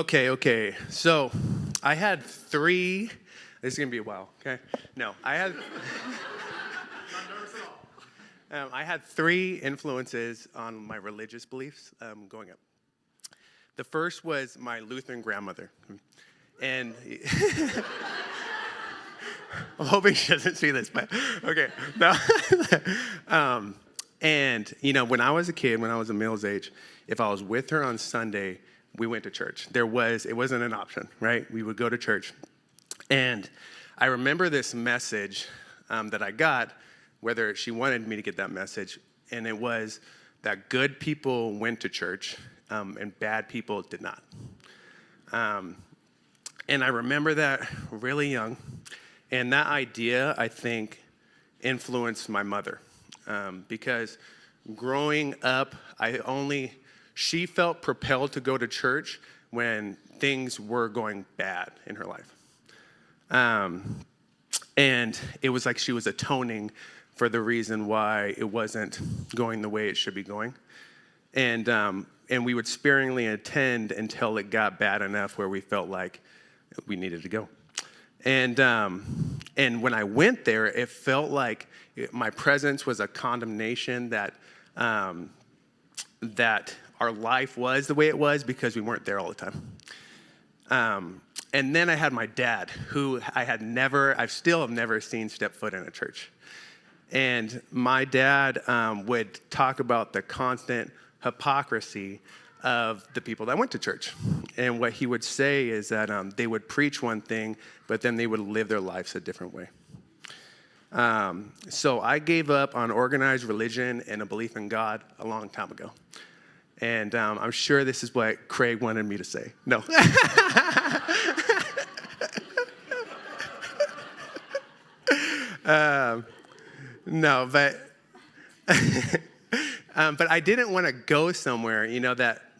Okay. So I had three. This is going to be a while, okay? No, I had. Not nervous at all. I had three influences on my religious beliefs growing up. The first was my Lutheran grandmother. And I'm hoping she doesn't see this, but okay. No. And, when I was a kid, when I was a Mills age, if I was with her on Sunday, we went to church. It wasn't an option, right? We would go to church. And I remember this message that I got, whether she wanted me to get that message, and it was that good people went to church and bad people did not. And I remember that really young, and that idea, I think, influenced my mother because growing up, she felt propelled to go to church when things were going bad in her life. And it was like she was atoning for the reason why it wasn't going the way it should be going. And we would sparingly attend until it got bad enough where we felt like we needed to go. And when I went there, it felt like my presence was a condemnation that our life was the way it was because we weren't there all the time. And then I had my dad, who I still have never seen step foot in a church. And my dad would talk about the constant hypocrisy of the people that went to church. And what he would say is that they would preach one thing, but then they would live their lives a different way. So I gave up on organized religion and a belief in God a long time ago. And I'm sure this is what Craig wanted me to say. No. No, but but I didn't want to go somewhere,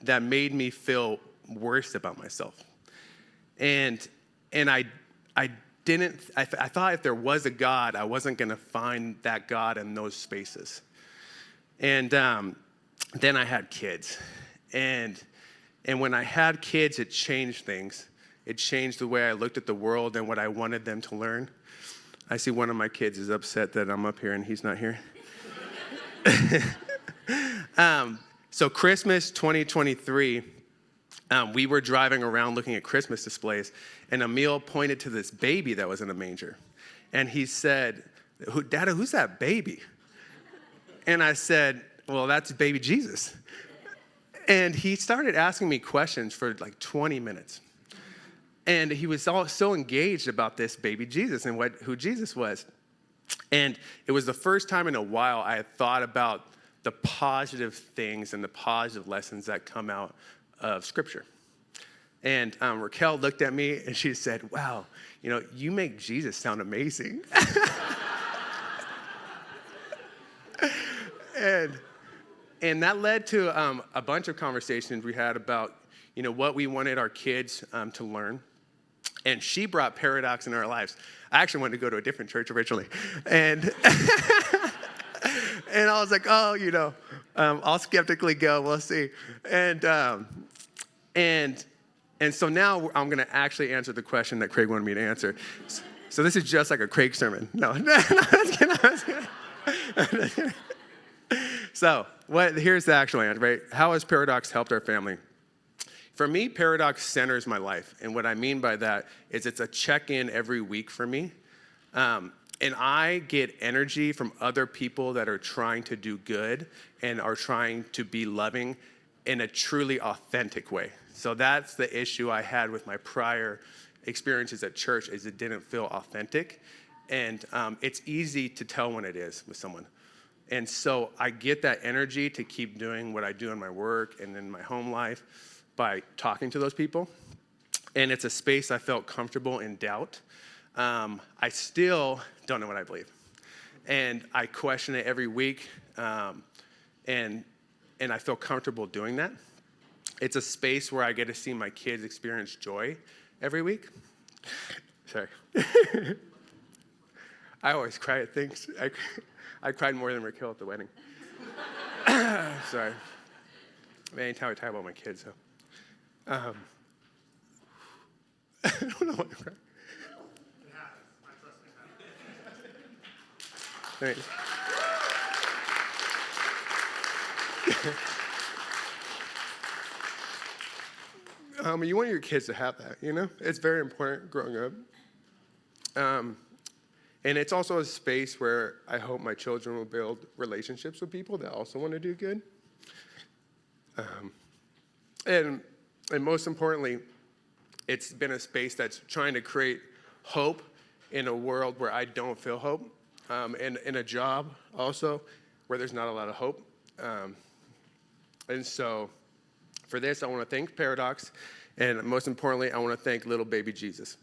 that made me feel worse about myself. And I thought if there was a God, I wasn't going to find that God in those spaces. And then I had kids. And when I had kids, it changed things. It changed the way I looked at the world and what I wanted them to learn. I see one of my kids is upset that I'm up here and he's not here. So Christmas 2023, we were driving around looking at Christmas displays, and Emil pointed to this baby that was in a manger. And he said, "Dada, who's that baby?" And I said, "Well, that's baby Jesus." And he started asking me questions for like 20 minutes. And he was so engaged about this baby Jesus and who Jesus was. And it was the first time in a while I had thought about the positive things and the positive lessons that come out of Scripture. And Raquel looked at me and she said, "Wow, you make Jesus sound amazing." And that led to a bunch of conversations we had about, what we wanted our kids to learn. And she brought paradox in our lives. I actually wanted to go to a different church originally. And and I was like, I'll skeptically go. We'll see. And so now I'm going to actually answer the question that Craig wanted me to answer. So this is just like a Craig sermon. No, that's kidding. So here's the actual answer, right? How has paradox helped our family? For me, paradox centers my life. And what I mean by that is it's a check-in every week for me. And I get energy from other people that are trying to do good and are trying to be loving in a truly authentic way. So that's the issue I had with my prior experiences at church, is it didn't feel authentic. And it's easy to tell when it is with someone. And so I get that energy to keep doing what I do in my work and in my home life by talking to those people. And it's a space I felt comfortable in doubt. I still don't know what I believe. And I question it every week. And I feel comfortable doing that. It's a space where I get to see my kids experience joy every week. Sorry. I always cry at things. I cried more than Raquel at the wedding. Sorry. Anytime I talk about my kids, so. I don't know what to cry. It has. I trust me. Thanks. You want your kids to have that, you know? It's very important growing up. And it's also a space where I hope my children will build relationships with people that also want to do good. And most importantly, it's been a space that's trying to create hope in a world where I don't feel hope, and in a job also where there's not a lot of hope. And so for this, I want to thank Paradox, and most importantly, I want to thank little baby Jesus.